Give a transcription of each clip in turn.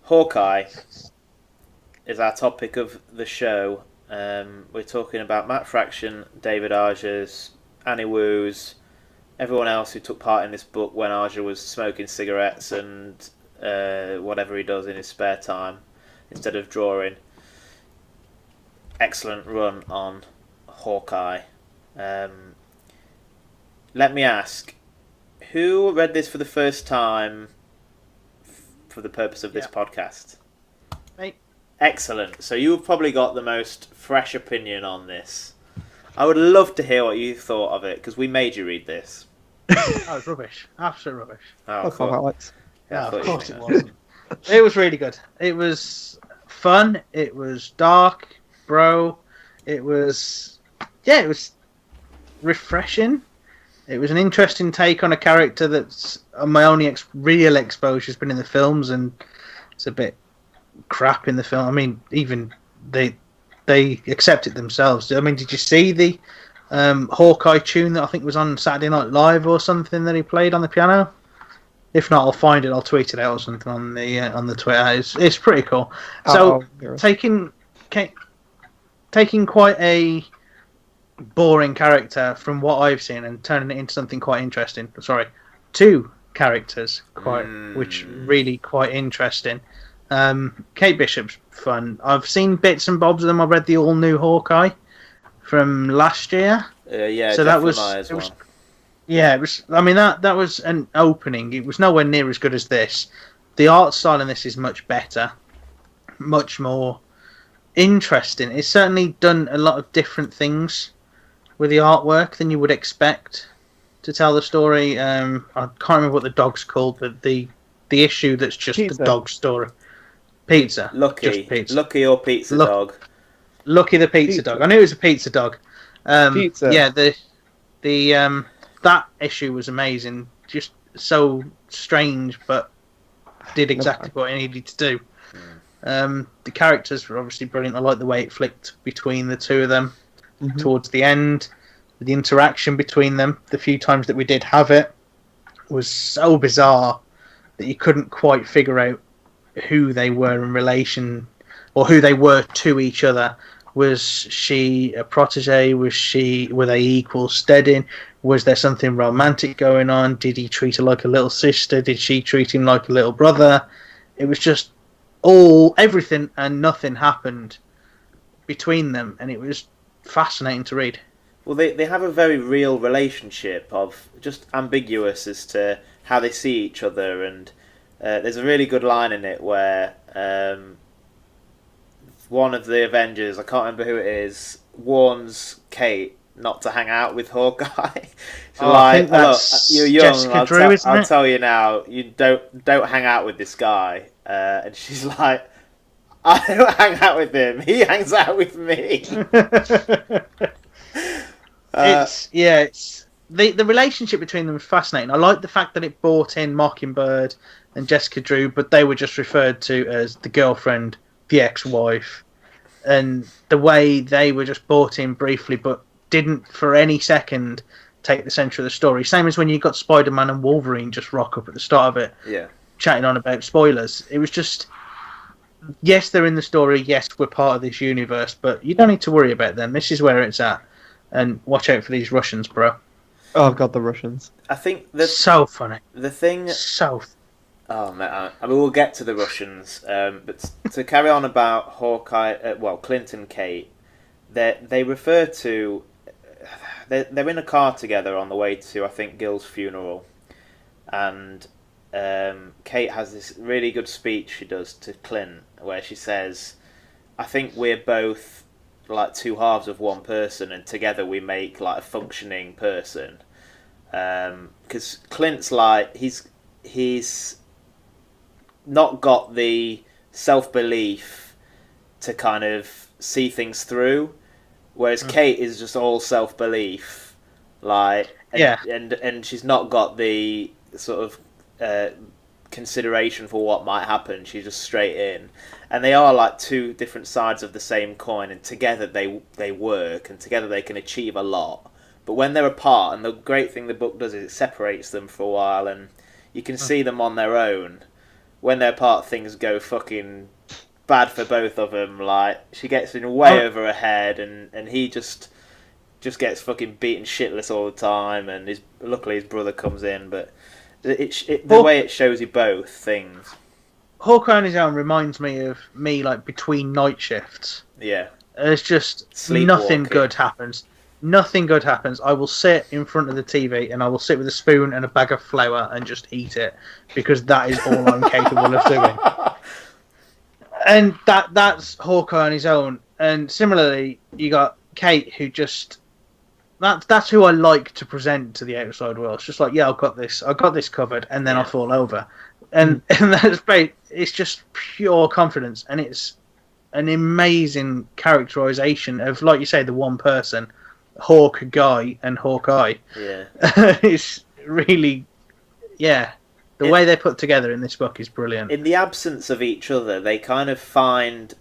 Hawkeye is our topic of the show. We're talking about Matt Fraction, David Arger's, Annie Wu's, everyone else who took part in this book when Arger was smoking cigarettes and whatever he does in his spare time instead of drawing. Excellent run on Hawkeye. Let me ask, who read this for the first time for the purpose of this podcast? Me. Excellent. So you've probably got the most fresh opinion on this. I would love to hear what you thought of it, because we made you read this. Oh, it's rubbish. Absolute rubbish. Oh, That's not how it Yeah, of course it wasn't. It was really good. It was fun. It was dark, bro. It was refreshing. It was an interesting take on a character that's my only real exposure has been in the films, and it's a bit crap in the film. I mean, even they accept it themselves. I mean, did you see the Hawkeye tune that I think was on Saturday Night Live or something that he played on the piano? If not, I'll find it. I'll tweet it out or something on the Twitter. It's pretty cool. So taking quite a boring character from what I've seen and turning it into something quite interesting. Sorry, two characters which really quite interesting. Kate Bishop's fun. I've seen bits and bobs of them. I read the all new Hawkeye from last year. So that was as well. It was. I mean, that was an opening. It was nowhere near as good as this. The art style in this is much better, much more interesting. It's certainly done a lot of different things with the artwork than you would expect to tell the story. I can't remember what the dog's called, but the issue that's just Pizza. the dog story. Pizza. Lucky. Just pizza. Lucky or pizza dog. Lucky the pizza dog. I knew it was a pizza dog. Pizza. Yeah, the that issue was amazing. Just so strange, but did exactly what it needed to do. The characters were obviously brilliant. I like the way it flicked between the two of them towards the end. The interaction between them, the few times that we did have it, was so bizarre that you couldn't quite figure out who they were in relation or who they were to each other. Was she a protege? Were they equal steading? Was there something romantic going on? Did he treat her like a little sister? Did she treat him like a little brother? It was just everything and nothing happened between them, and it was fascinating to read. Well, they have a very real relationship of just ambiguous as to how they see each other, and there's a really good line in it where one of the Avengers, I can't remember who it is, warns Kate not to hang out with Hawkeye. So I think that's you're young. Jessica Drew, isn't I'll it? tell you now, you don't hang out with this guy. And she's like, I don't hang out with him. He hangs out with me. It's the relationship between them is fascinating. I like the fact that it brought in Mockingbird and Jessica Drew, but they were just referred to as the girlfriend, the ex-wife, and the way they were just brought in briefly, but didn't for any second take the centre of the story. Same as when you got Spider-Man and Wolverine just rock up at the start of it, chatting on about spoilers. It was just, yes, they're in the story, yes, we're part of this universe, but you don't need to worry about them. This is where it's at. And watch out for these Russians, bro. Oh, God, the Russians. I think so funny. The thing... So... Oh, man, I mean, we'll get to the Russians, but to carry on about Hawkeye, Clint and Kate, they refer to... They're in a car together on the way to, I think, Gil's funeral, and Kate has this really good speech she does to Clint, where she says, I think we're both like two halves of one person, and together we make like a functioning person. Because Clint's like, he's not got the self-belief to kind of see things through, whereas Kate is just all self-belief, like, and she's not got the sort of consideration for what might happen. She's just straight in, and they are like two different sides of the same coin, and together they work, and together they can achieve a lot. But when they're apart, and the great thing the book does is it separates them for a while, and you can see them on their own. when they're apart, things go fucking bad for both of them. Like, she gets in way over her head, and he just gets fucking beaten shitless all the time. And luckily his brother comes in, but the way it shows you both things. Hawkeye on his own reminds me of me, like, between night shifts. Yeah. There's just nothing good happens. Nothing good happens. I will sit in front of the TV and I will sit with a spoon and a bag of flour and just eat it, because that is all I'm capable of doing. And that's Hawkeye on his own. And similarly, you got Kate, who just that's who I like to present to the outside world. It's just like, yeah, I've got this covered, and then I'll fall over. And that's great. It's just pure confidence, and it's an amazing characterization of, like you say, the one person, Hawkguy and Hawkeye. Yeah. It's really, the way they put together in this book is brilliant. In the absence of each other, they kind of find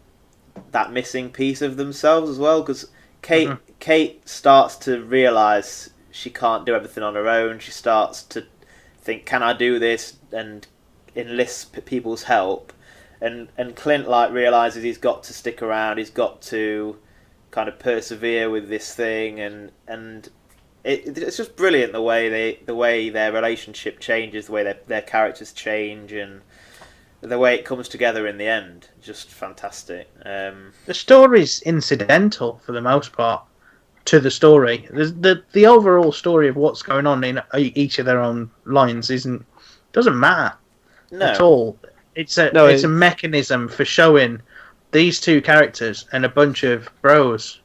that missing piece of themselves as well, because Kate starts to realise she can't do everything on her own. She starts to think, can I do this? And enlists people's help. And Clint, like, realises he's got to stick around. He's got to kind of persevere with this thing, and it's just brilliant the way their relationship changes, the way their characters change, and the way it comes together in the end. Just fantastic. The story's incidental for the most part to the story. The overall story of what's going on in each of their own lines doesn't matter at all. It's a mechanism for showing these two characters and a bunch of bros,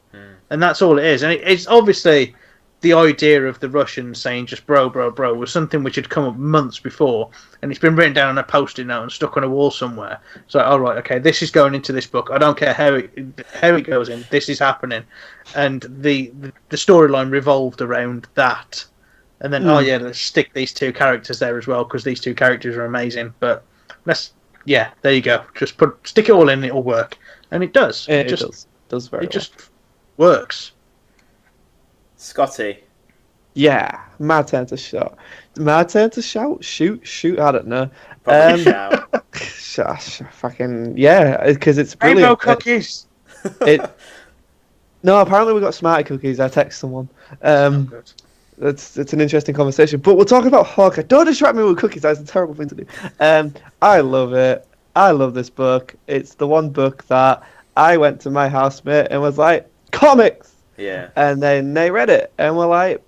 and that's all it is. And it's obviously the idea of the Russians saying just bro was something which had come up months before, and it's been written down on a post-it note and stuck on a wall somewhere. So, all right, okay, this is going into this book. I don't care how it goes in. This is happening, and the storyline revolved around that. And then, let's stick these two characters there as well, because these two characters are amazing. But there you go. Just stick it all in, it'll work, and it does. It does very well. It just works. Scotty. Yeah, my turn to shout. My turn to shout? Shoot, I don't know. Probably shout. Fucking, because it's brilliant. Rainbow cookies! No, apparently we got smarty cookies. I text someone. It's an interesting conversation. But we'll talk about Hawkeye. Don't distract me with cookies. That's a terrible thing to do. I love it. I love this book. It's the one book that I went to my housemate and was like, comics! Yeah. And then they read it and were like,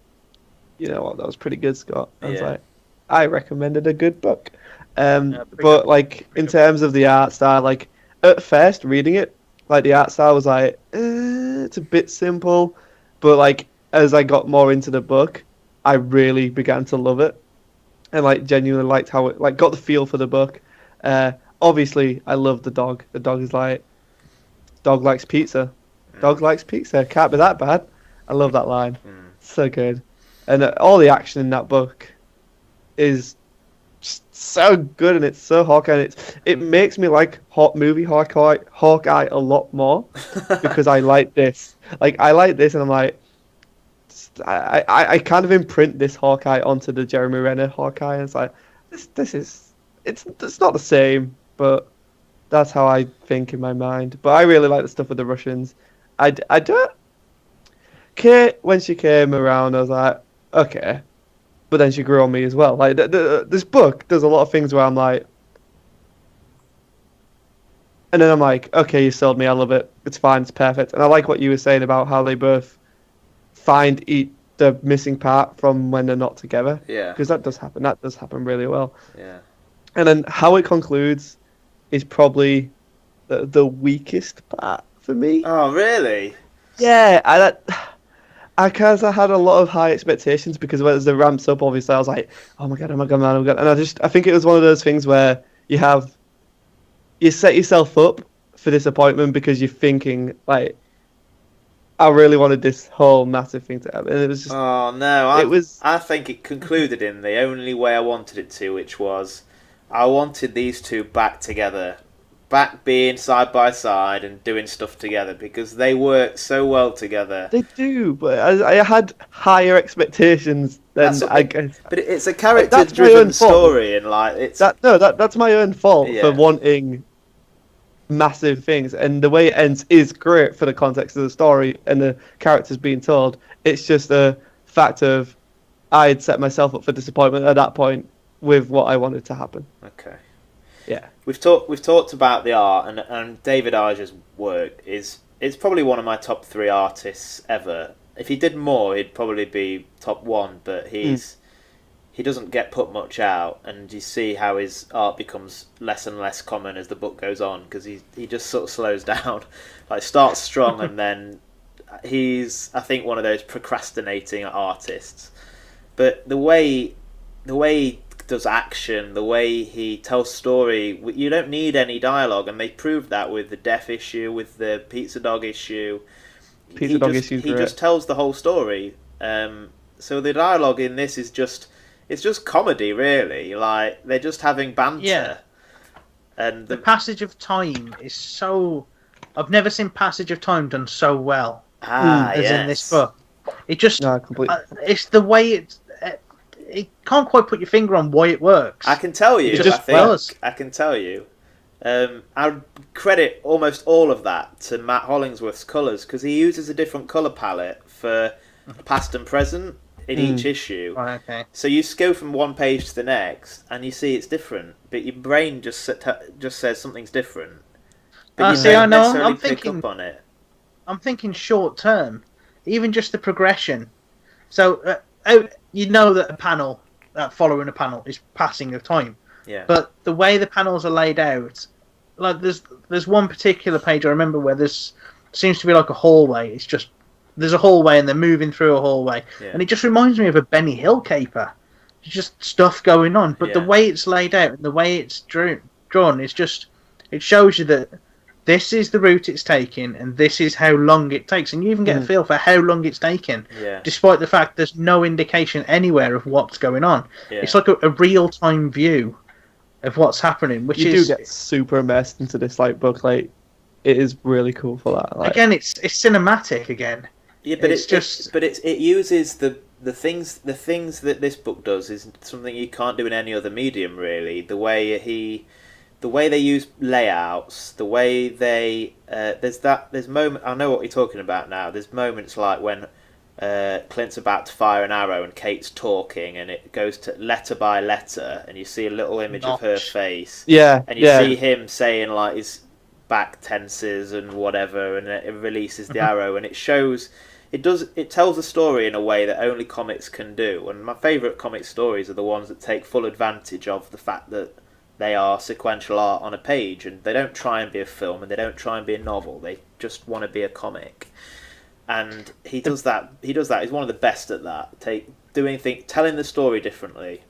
you know what, that was pretty good, Scott. I was like, I recommended a good book. But like, in terms of the art style, like, at first reading it, like, the art style was like, it's a bit simple. But like, as I got more into the book, I really began to love it. And like, genuinely liked how it, like, got the feel for the book. Obviously, I love the dog. The dog is like, dog likes pizza. Dog likes pizza. Can't be that bad. I love that line. So good. And all the action in that book is just so good, and it's so Hawkeye. And it makes me like Hawkeye a lot more because I like this. Like, I like this, and I'm like, I kind of imprint this Hawkeye onto the Jeremy Renner Hawkeye, and it's like, it's not the same, but that's how I think in my mind. But I really like the stuff with the Russians. I don't. Kate, when she came around, I was like, okay. But then she grew on me as well. Like, this book does a lot of things where I'm like, and then I'm like, okay, you sold me. I love it. It's fine. It's perfect. And I like what you were saying about how they both find the missing part from when they're not together. Yeah. Because that does happen. That does happen really well. Yeah. And then how it concludes is probably the weakest part for me. Oh, really? Yeah, I had a lot of high expectations, because as it ramps up, obviously I was like, oh my god, and I think it was one of those things where you set yourself up for disappointment because you're thinking like, I really wanted this whole massive thing to happen, and it was just, oh no, I think it concluded in the only way I wanted it to, which was I wanted these two back together back being side by side and doing stuff together because they work so well together. They do, but I had higher expectations than I guess. But it's a character-driven story, and like it's that's my own fault for wanting massive things, and the way it ends is great for the context of the story and the characters being told. It's just a fact of I had set myself up for disappointment at that point with what I wanted to happen. Okay. Yeah. We've talked about the art, and David Aja's work it's probably one of my top 3 artists ever. If he did more, he'd probably be top 1, but he doesn't get put much out, and you see how his art becomes less and less common as the book goes on, because he just sort of slows down. Like, starts strong, and then he's, I think, one of those procrastinating artists. But the way he does action, the way he tells story, you don't need any dialogue, and they proved that with the death issue, with the pizza dog issue. He just tells the whole story. So the dialogue in this is just comedy, really. Like, they're just having banter. Yeah. And the passage of time is so... I've never seen passage of time done so well as in this book. It just... No, completely. It's the way it's... You can't quite put your finger on why it works. I can tell you. I can tell you. I would credit almost all of that to Matt Hollingsworth's colours, because he uses a different colour palette for past and present in each issue. Right, okay. So you go from one page to the next, and you see it's different, but your brain just says something's different. But you don't necessarily pick up on it. I'm thinking short term, even just the progression. So you know that a panel, following a panel, is passing of time. Yeah. But the way the panels are laid out, like there's one particular page I remember where seems to be like a hallway. It's just there's a hallway and they're moving through a hallway, and it just reminds me of a Benny Hill caper. It's just stuff going on, but the way it's laid out and the way it's drawn, it's just it shows you that this is the route it's taking, and this is how long it takes. And you even get a feel for how long it's taking, despite the fact there's no indication anywhere of what's going on. Yeah. It's like a real-time view of what's happening, which you do get super immersed into this book. Like, it is really cool for that. Like, again, it's cinematic again. Yeah, but it uses the things that this book does is something you can't do in any other medium, really. The way they use layouts, the way they there's moment. I know what you're talking about now. There's moments like when Clint's about to fire an arrow and Kate's talking, and it goes to letter by letter, and you see a little image of her face. Yeah, and you see him saying like his back tenses and whatever, and it releases the arrow, and it shows. It tells a story in a way that only comics can do. And my favourite comic stories are the ones that take full advantage of the fact that they are sequential art on a page, and they don't try and be a film, and they don't try and be a novel. They just want to be a comic, and he does that. He's one of the best at that. Telling the story differently.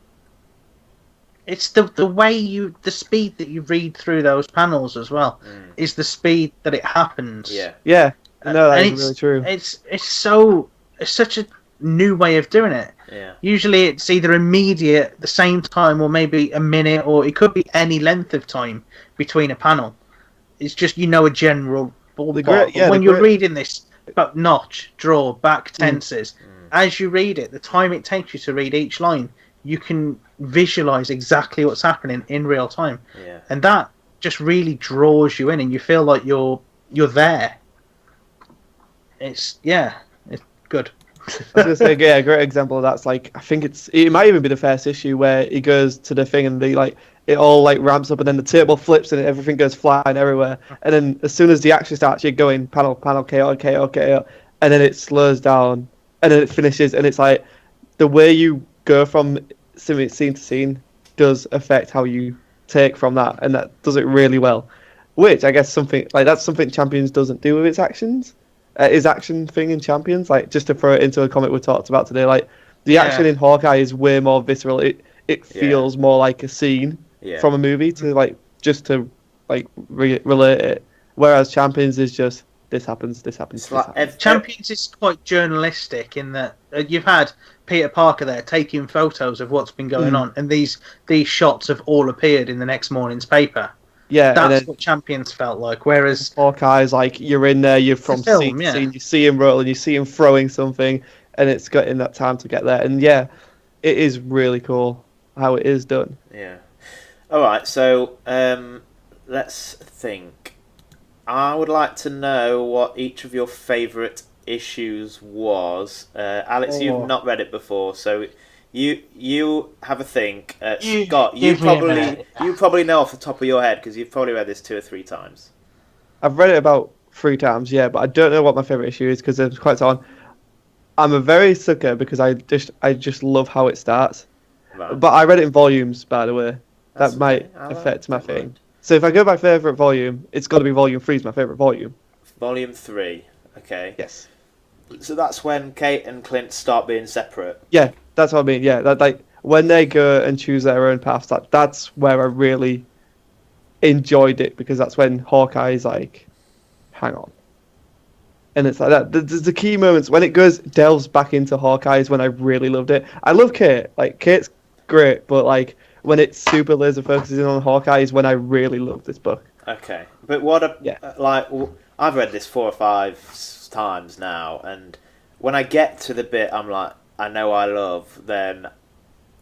It's the way the speed that you read through those panels as well is the speed that it happens. Yeah. No, that's really true. It's such a new way of doing it. Yeah. Usually it's either immediate, the same time, or maybe a minute, or it could be any length of time between a panel. It's just a general ballpark. When you're reading this, but notch, draw, back tenses, as you read it, the time it takes you to read each line, you can visualize exactly what's happening in real time. Yeah. And that just really draws you in, and you feel like you're there. It's good. I was gonna say, a great example of that's like, I think it might even be the first issue where he goes to the thing and it all ramps up, and then the table flips and everything goes flying everywhere, and then as soon as the action starts, you're going panel, chaotic, and then it slows down, and then it finishes, and it's like the way you go from scene to scene does affect how you take from that, and that does it really well. Which I guess that's something Champions doesn't do with its actions. His action thing in Champions, just to throw it into a comic we talked about today, the action in Hawkeye is way more visceral. It feels more like a scene from a movie to just to relate it. Whereas Champions is just this happens. Champions is quite journalistic in that you've had Peter Parker there taking photos of what's been going on, and these shots have all appeared in the next morning's paper. Yeah, That's what Champions felt like. Whereas Hawkeye's like you're in there, you're from film, scene to scene, you see him rolling, you see him throwing something, and it's got in that time to get there. And yeah, it is really cool how it is done. Yeah. All right. So let's think. I would like to know what each of your favourite issues was. Alex, you've not read it before, so you have a think. Scott, you probably know off the top of your head because you've probably read this 2 or 3 times. I've read it about 3 times, yeah, but I don't know what my favourite issue is because it's quite on. I'm a very sucker because I just love how it starts. Right. But I read it in volumes, by the way. That's That might okay. affect my thing. So if I go by favourite volume, it's got to be volume 3 is my favourite volume. Volume 3. Okay. Yes. So that's when Kate and Clint start being separate. Yeah, that's what I mean. Yeah, that like when they go and choose their own paths, that's where I really enjoyed it because that's when Hawkeye is like, hang on. And it's like that. The key moments when it delves back into Hawkeye is when I really loved it. I love Kate. Like Kate's great, but like when it's super laser focusing on Hawkeye is when I really love this book. Okay, but I've read this 4 or 5 times now, and when I get to the bit I'm like, I know I love, then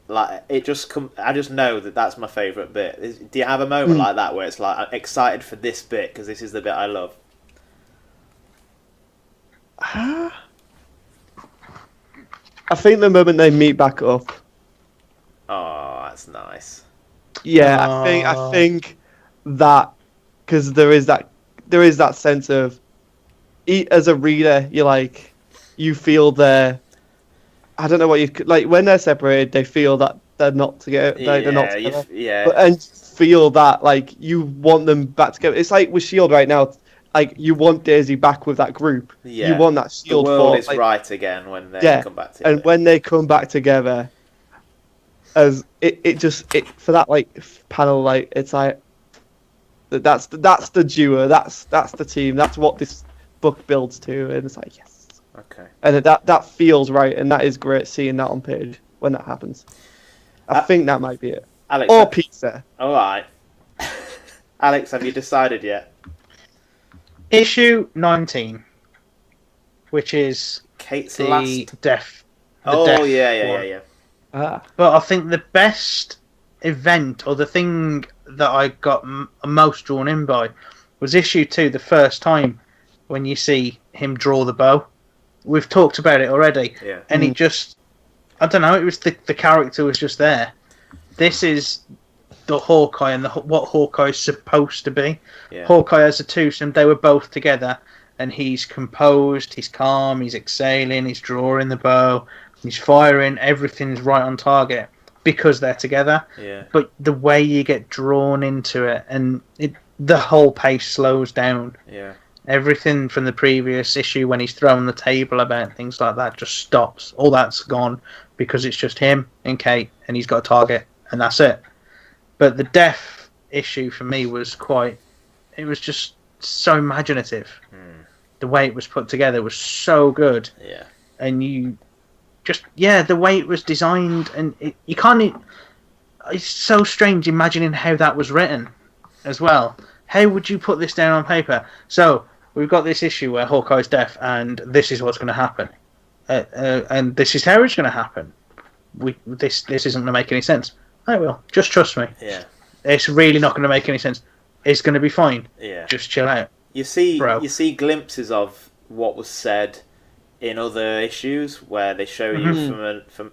like it just I just know that that's my favourite bit. Do you have a moment like that where it's like I'm excited for this bit because this is the bit I love? I think the moment they meet back up. Oh, that's nice. Yeah, I think that because there is that sense of as a reader, you feel their. I don't know what you like when they're separated. They feel that they're not together. They're not together. And feel that like you want them back together. It's like with Shield right now. Like you want Daisy back with that group. Yeah. You want that Shield. The world is right again when they come back together. And when they come back together, as it for that like panel, like it's like that's the duo. That's the team. That's what this book builds to, and it's like yes. Okay. And that feels right, and that is great seeing that on page when that happens. I think that might be it. Alex, or pizza. All right. Alex, have you decided yet? Issue 19, which is Kate's the last death. Yeah. But I think the best event, or the thing that I got most drawn in by, was issue 2, the first time when you see him draw the bow. We've talked about it already, and he just, I don't know, it was the character was just there. This is the Hawkeye and what Hawkeye is supposed to be. Yeah. Hawkeye as a twosome, they were both together, and he's composed, he's calm, he's exhaling, he's drawing the bow, he's firing, everything's right on target because they're together. Yeah. But the way you get drawn into it, and the whole pace slows down. Yeah. Everything from the previous issue when he's throwing the table about things like that just stops. All that's gone because it's just him and Kate, and he's got a target, and that's it. But the death issue for me was it was just so imaginative. The way it was put together was so good. Yeah. And you just, the way it was designed, and you can't, it's so strange imagining how that was written as well. How would you put this down on paper? So, we've got this issue where Hawkeye's deaf, and this is what's going to happen. And this is how it's going to happen. This isn't going to make any sense. I will. Just trust me. Yeah. It's really not going to make any sense. It's going to be fine. Yeah. Just chill out. You see glimpses of what was said in other issues where they show you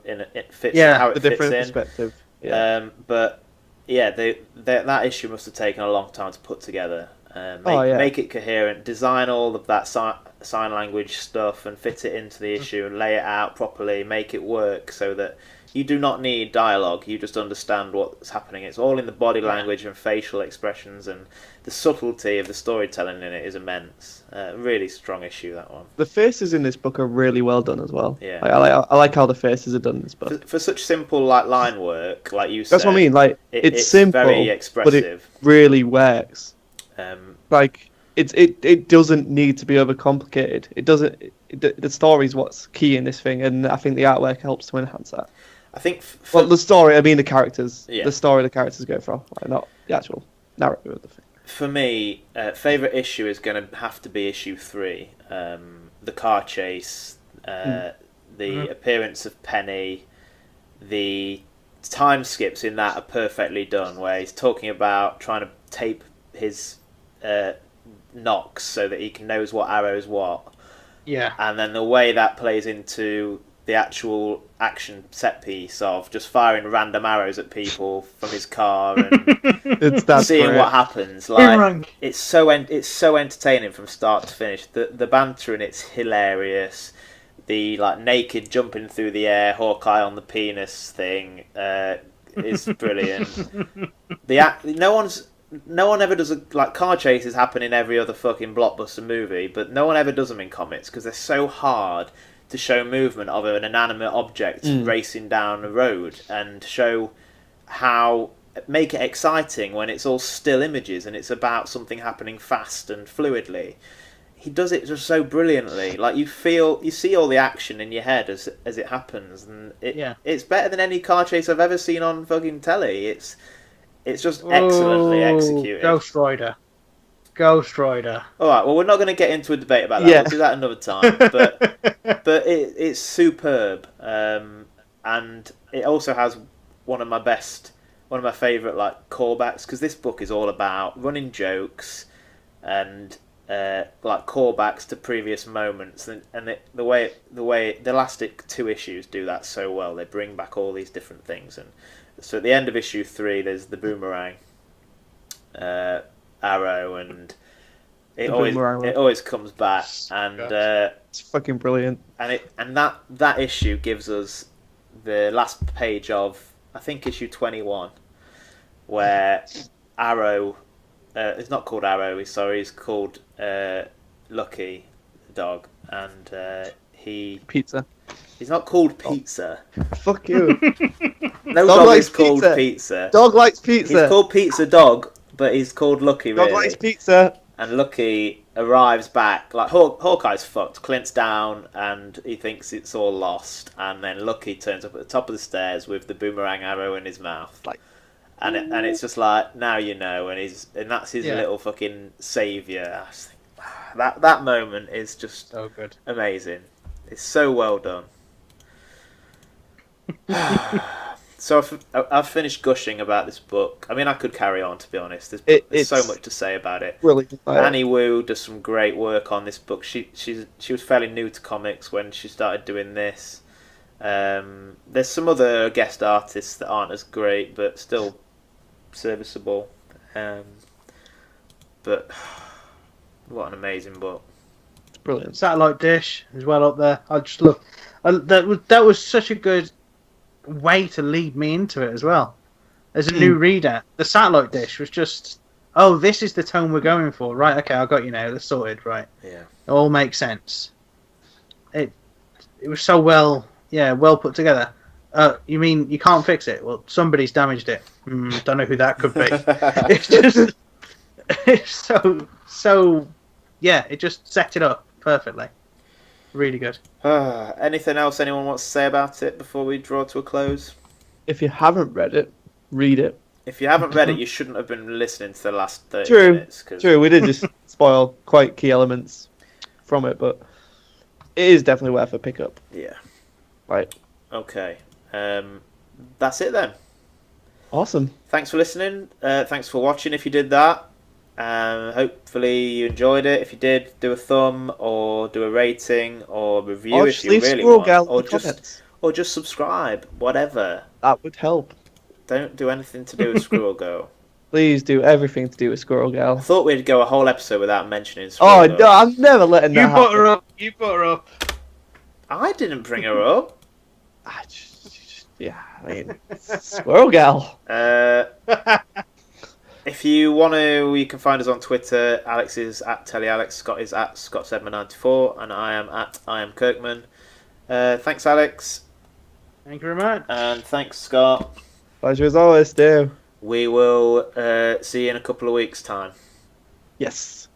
it fits how it fits different in. Perspective. Yeah. But yeah, that issue must have taken a long time to put together. Make it coherent, design all of that sign language stuff, and fit it into the issue, and lay it out properly, make it work so that you do not need dialogue. You just understand what's happening. It's all in the body language and facial expressions, and the subtlety of the storytelling in it is immense. Really strong issue, that one. The faces in this book are really well done as well. Yeah, I like how the faces are done in this book. For such simple line work, like you said. That's what I mean. Like it's simple, very expressive, but it really works. It doesn't need to be overcomplicated. It doesn't. The story's what's key in this thing, and I think the artwork helps to enhance that. I think. The story. I mean, the characters. Yeah. The story the characters go from, not the actual narrative of the thing. for me, favourite issue is going to have to be issue 3. The car chase, the appearance of Penny, the time skips in that are perfectly done, where he's talking about trying to tape his knocks so that he knows what arrow's what. Yeah. And then the way that plays into the actual action set piece of just firing random arrows at people from his car and seeing what happens. Like, it's so entertaining from start to finish. The banter in it's hilarious. The like naked jumping through the air, Hawkeye on the penis thing is brilliant. No one ever does like car chases happen in every other fucking blockbuster movie, but no one ever does them in comics because they're so hard to show movement of an inanimate object racing down a road and show how make it exciting when it's all still images and it's about something happening fast and fluidly. He does it just so brilliantly. Like you see all the action in your head as it happens, and it's better than any car chase I've ever seen on fucking telly. It's just excellently executed. Ghost Rider. All right, well, we're not going to get into a debate about that. We'll do that another time. But it's superb, and it also has one of my favourite like callbacks, because this book is all about running jokes and like callbacks to previous moments, and the way the last 2 issues do that so well. They bring back all these different things, and so at the end of issue 3, there's the boomerang arrow, and it always comes back, and it's fucking brilliant. And that issue gives us the last page of, I think, issue 21, where Arrow, it's not called Arrow, he's called Lucky the dog, and Pizza. He's not called Pizza. Fuck you. No dog is called Pizza. Dog likes pizza. He's called Pizza Dog, but he's called Lucky, really. Dog likes pizza. And Lucky arrives back, like Hawkeye's fucked. Clint's down, and he thinks it's all lost. And then Lucky turns up at the top of the stairs with the boomerang arrow in his mouth. And it's just like, now you know, and that's his little fucking saviour. I just think, that moment is just so good, amazing. It's so well done. So I've finished gushing about this book. I mean, I could carry on, to be honest. There's so much to say about it. Really, Annie Wu does some great work on this book. She was fairly new to comics when she started doing this. There's some other guest artists that aren't as great, but still serviceable. But what an amazing book! It's brilliant. Satellite Dish as well up there. I just look. That was such a good way to lead me into it as well. As a new reader, the Satellite Dish was just, this is the tone we're going for, right? Okay, I got you now. That's sorted, right? Yeah, it all makes sense. It was so well put together. You mean you can't fix it? Well, somebody's damaged it. Don't know who that could be. It's so. Yeah, it just set it up perfectly. Really good. Anything else anyone wants to say about it before we draw to a close? If you haven't read it, read it. If you haven't read it, you shouldn't have been listening to the last 30 minutes. True, we did just spoil quite key elements from it, but it is definitely worth a pickup. Yeah. Right. Okay. That's it then. Awesome. Thanks for listening. Thanks for watching if you did that. Hopefully you enjoyed it. If you did, do a thumb or do a rating or review if you really want. Or just subscribe, whatever. That would help. Don't do anything to do with Squirrel Girl. Please do everything to do with Squirrel Girl. I thought we'd go a whole episode without mentioning Squirrel Girl. No, I'm never letting that happen. You brought her up. I didn't bring her up. Squirrel Girl. If you want to, you can find us on Twitter. Alex is at TellyAlex, Scott is at ScottSedman94, and I am at IamKirkman. Thanks, Alex. Thank you very much. And thanks, Scott. Pleasure as always, Stu. We will see you in a couple of weeks' time. Yes.